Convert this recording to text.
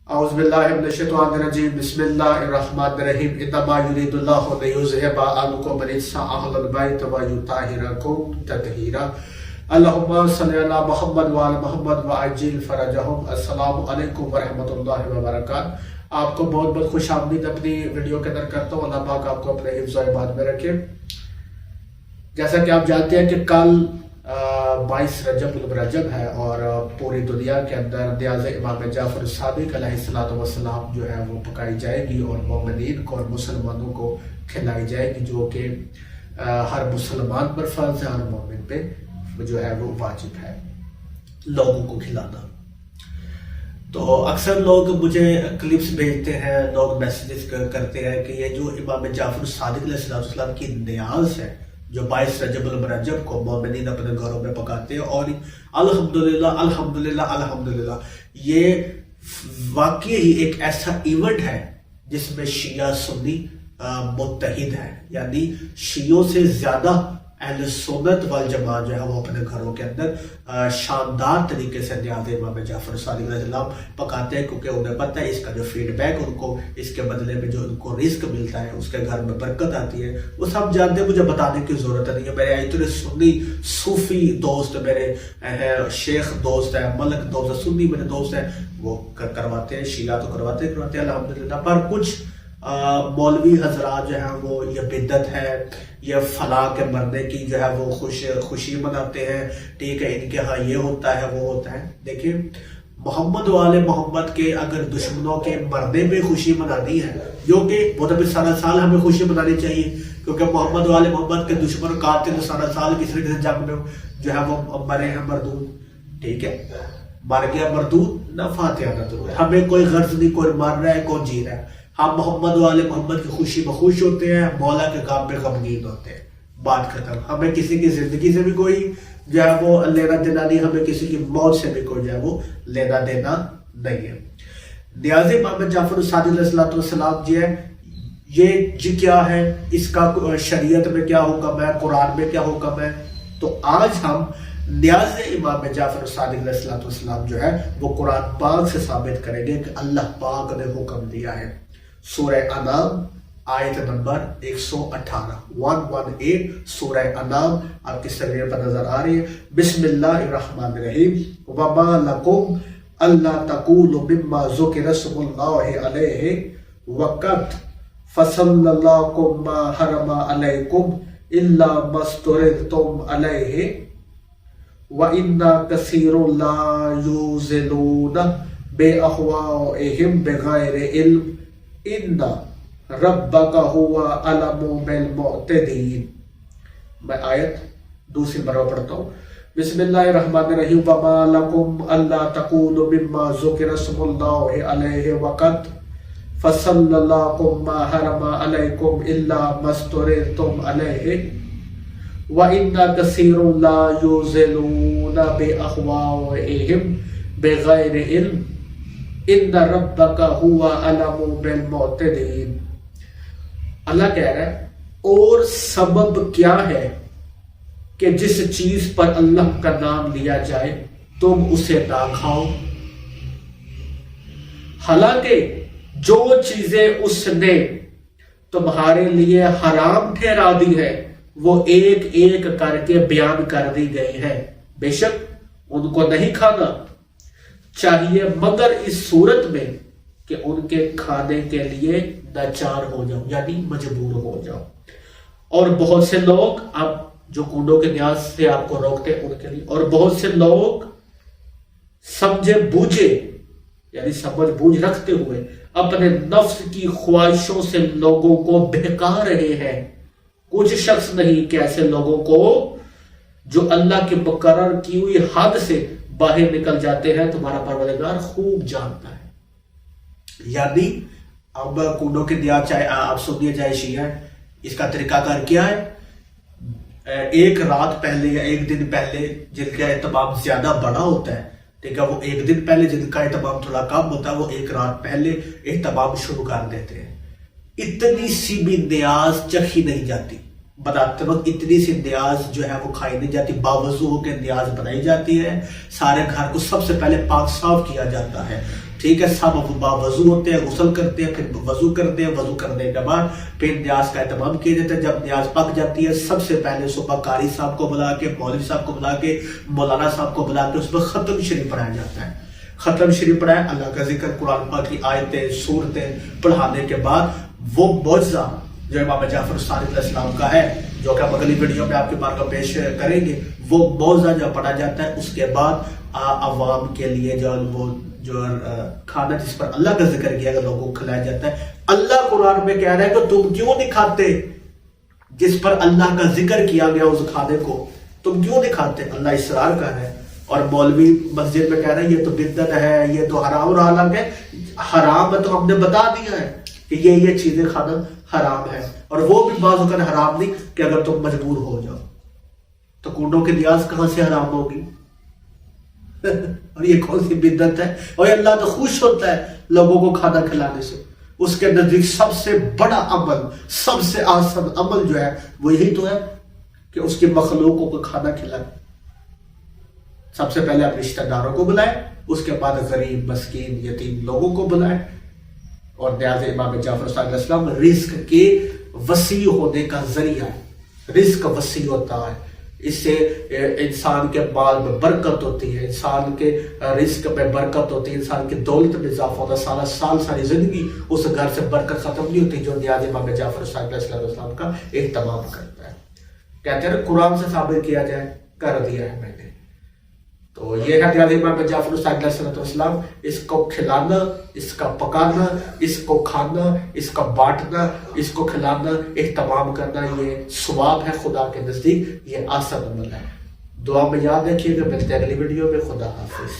اعوذ باللہ من الشیطان الرجیم بسم اللہ الرحمن الرحیم انما یرید اللہ لیذھب عنکم الرجس اہل البیت ویطہرکم تطہیرا اللہم صلی علی محمد وعلی محمد وعجل فرجہم۔ السلام علیکم ورحمۃ اللہ وبرکاتہ۔ آپ کو بہت بہت خوش آمدید اپنی ویڈیو کے اندر کرتا ہوں۔ اللہ پاک آپ کو اپنے حفظ و ایمان میں رکھے۔ جیسا کہ آپ جانتے ہیں کہ کل 22 رجب الرجب ہے اور پوری دنیا کے اندر نیاز امام جعفر الصادق علیہ السلام جو ہے وہ پکائی جائے گی اور مومنین کو اور مسلمانوں کو کھلائی جائے گی، جو کہ ہر مسلمان پر فرض ہے اور مومن پہ جو ہے وہ واجب ہے لوگوں کو کھلانا۔ تو اکثر لوگ مجھے کلپس بھیجتے ہیں، لوگ میسیجز کرتے ہیں کہ یہ جو امام جعفر الصادق علیہ السلام کی نیاز ہے جو 22 رجب المرجب کو مومنین اپنے گھروں میں پکاتے ہیں، اور الحمدللہ الحمدللہ الحمدللہ یہ واقعی ہی ایک ایسا ایونٹ ہے جس میں شیعہ سنی متحد ہے، یعنی شیعوں سے زیادہ اہل سنت والجماعت جو ہے وہ اپنے گھروں کے اندر شاندار طریقے سے نیاز امام جعفر صادق علیہ السلام پکاتے ہیں، کیونکہ انہیں پتہ ہے اس کا جو فیڈ بیک ان کو اس کے بدلے میں جو ان کو رزق ملتا ہے، اس کے گھر میں برکت آتی ہے، وہ سب جانتے ہیں، مجھے بتانے کی ضرورت نہیں ہے۔ میرے اتنے سنی صوفی دوست، میرے شیخ دوست ہیں، ملک دوست ہیں، سنی میرے دوست ہیں، وہ کرواتے ہیں، شیعہ تو کرواتے ہیں الحمدللہ، پر کچھ مولوی حضرات جو ہیں وہ یہ بدعت ہے، یہ فلاں کے مرنے کی جو ہے وہ خوشی مناتے ہیں، ٹھیک ہے، ان کے ہاں یہ ہوتا ہے وہ ہوتا ہے۔ دیکھیں، محمد والے محمد کے اگر دشمنوں کے مرنے میں خوشی منانی ہے، جو کہ وہ تو سارا سال ہمیں خوشی منانی چاہیے، کیونکہ محمد والے محمد کے دشمن قاتل سارا سال کسی نہ کسی جنگ میں جو ہے وہ مرے ہیں مردود، ٹھیک ہے، مر گیا مردود نہ فاتحہ نہ درود۔ ہمیں کوئی غرض نہیں، کوئی مر رہا ہے کوئی جی رہا ہے، ہم محمد والے محمد کی خوشی میں خوش ہوتے ہیں، مولا کے کام پہ غمگین ہوتے ہیں، بات ختم۔ ہمیں کسی کی زندگی سے بھی کوئی جو ہے وہ لینا دینا نہیں، ہمیں کسی کی موت سے بھی کوئی جو ہے وہ لینا دینا نہیں ہے۔ نیاز امام جعفر الصادق علیہ السلام جی ہے، یہ جی کیا ہے، اس کا شریعت میں کیا حکم ہے، قرآن میں کیا حکم ہے، تو آج ہم نیاز امام جعفر الصادق علیہ السلام جو ہے وہ قرآن پاک سے ثابت کریں گے کہ اللہ پاک نے حکم دیا ہے۔ سورہ انعام آیت نمبر 118 سورہ انعام آپ کی اسکرین پر نظر آ رہی ہے۔ بسم اللہ الرحمن الرحیم وما لکم الا تقولوا مما ذکر اسم اللہ علیہ وقد فصل لکم ما حرم علیکم الا ما اضطررتم علیہ وان کثیر لا یوزلون باہوائہم بغیر علم ان ربک هو اعلم بالمعتدین۔ میں آیت دوسری مرتبہ پڑھتا ہوں۔ بسم اللہ الرحمن الرحیم وما لکم الا تقولوا مما ذکر اسم اللہ علیہ وقد فصل لکم ما حرم علیکم الا ما اضطررتم علیہ وان کثیر لا یوزلون باہوائہم بغیر علم ان ربک هو اعلم بالمعتدین۔ اللہ کہہ رہا ہے اور سبب کیا ہے کہ جس چیز پر اللہ کا نام لیا جائے تم اسے نہ کھاؤ، حالانکہ جو چیزیں اس نے تمہارے لیے حرام ٹھہرا دی ہے وہ ایک ایک کر کے بیان کر دی گئی ہے، بے شک ان کو نہیں کھانا چاہیے مگر اس صورت میں کہ ان کے کھانے کے لیے ناچار ہو جاؤ، یعنی مجبور ہو جاؤ۔ اور بہت سے لوگ اب جو کنڈوں کے نیاز سے آپ کو روکتے ہیں ان کے لیے، اور بہت سے لوگ سمجھے بوجھے یعنی سمجھ بوجھ رکھتے ہوئے اپنے نفس کی خواہشوں سے لوگوں کو بہکا رہے ہیں۔ کچھ شخص نہیں کہ ایسے لوگوں کو جو اللہ کی مقرر کی ہوئی حد سے باہر نکل جاتے ہیں تمہارا پروردگار خوب جانتا ہے۔ یعنی اب کنڈوں کے دیا چاہے آپ سنیے چاہے شیعہ، اس کا طریقہ کار کیا ہے، ایک رات پہلے یا ایک دن پہلے جن کا اہتمام زیادہ بڑا ہوتا ہے، ٹھیک ہے، وہ ایک دن پہلے جن کا اہتمام تھوڑا کم ہوتا ہے وہ ایک رات پہلے اہتمام شروع کر دیتے ہیں۔ اتنی سی بھی نیاز چکھی نہیں جاتی، بناتے وقت اتنی سی نیاز جو ہے وہ کھائی نہیں جاتی، باوضو ہو کے نیاز بنائی جاتی ہے، سارے گھر کو سب سے پہلے پاک صاف کیا جاتا ہے، ٹھیک ہے، سب باوضو ہوتے ہیں، غسل کرتے ہیں، پھر وضو کرتے ہیں، وضو کرنے کے بعد پھر نیاز کا اہتمام کیا جاتا ہے۔ جب نیاز پک جاتی ہے سب سے پہلے صبح قاری صاحب کو بلا کے، مولوی صاحب کو بلا کے، مولانا صاحب کو بلا کے اس میں ختم شریف پڑھایا جاتا ہے۔ ختم شریف پڑھایا، اللہ کا ذکر، قرآن پاک کی آیتیں، سورتیں پڑھانے کے بعد وہ معجزہ جو امام جعفر صادق علیہ السلام کا ہے، جو کہ ہم اگلی ویڈیو میں آپ کے بارگاہ میں پیش کریں گے، وہ معجزہ جو پڑھا جاتا ہے، اس کے بعد عوام کے لیے جو کھانا جس پر اللہ کا ذکر کیا گیا لوگوں کو کھلایا جاتا ہے۔ اللہ قرآن میں کہہ رہا ہے کہ تم کیوں نہیں کھاتے جس پر اللہ کا ذکر کیا گیا اس کھانے کو، تم کیوں نہیں کھاتے؟ اللہ اصرار کر رہا ہے۔ اور مولوی مسجد میں کہہ رہے ہیں یہ تو بدعت ہے، یہ تو حرام، اور حالانکہ حرام ہے تو ہم نے بتا دیا ہے کہ یہ چیزیں کھانا حرام ہے، اور وہ بھی بعض اوقات حرام نہیں کہ اگر تم مجبور ہو جاؤ تو کنڈوں کی نیاز کہاں سے حرام ہوگی؟ اور یہ کون سی بدعت ہے؟ اور اللہ تو خوش ہوتا ہے لوگوں کو کھانا کھلانے سے، اس کے نزدیک سب سے بڑا عمل، سب سے آسان عمل جو ہے وہ یہی تو ہے کہ اس کی مخلوقوں کو کھانا کھلائے۔ سب سے پہلے اپنے رشتہ داروں کو بلائے، اس کے بعد غریب، مسکین، یتیم لوگوں کو بلائے۔ اور لہٰذا امام جعفر صادق علیہ السلام رزق کے وسیع ہونے کا ذریعہ ہے۔ رزق وسیع ہوتا ہے، اس سے انسان کے مال میں برکت ہوتی ہے، انسان کے رزق میں برکت ہوتی ہے، انسان کی دولت میں اضافہ ہوتا ہے، سارا سال ساری زندگی اس گھر سے برکت ختم نہیں ہوتی جو نیاز امام جعفر صادق علیہ السلام کا اہتمام کرتا ہے۔ کہتے ہیں قرآن سے ثابت کیا جائے، کر دیا ہے میں نے۔ تو یہ ہے نیاز امام جعفر صادق علیہ السلام، اس کو کھلانا، اس کا پکانا، اس کو کھانا، اس کا بانٹنا، اس کو کھلانا، اہتمام کرنا، یہ ثواب ہے خدا کے نزدیک، یہ آسان عمل ہے۔ دعا میں یاد رکھیے گا، ملتے ہیں اگلی ویڈیو میں۔ خدا حافظ۔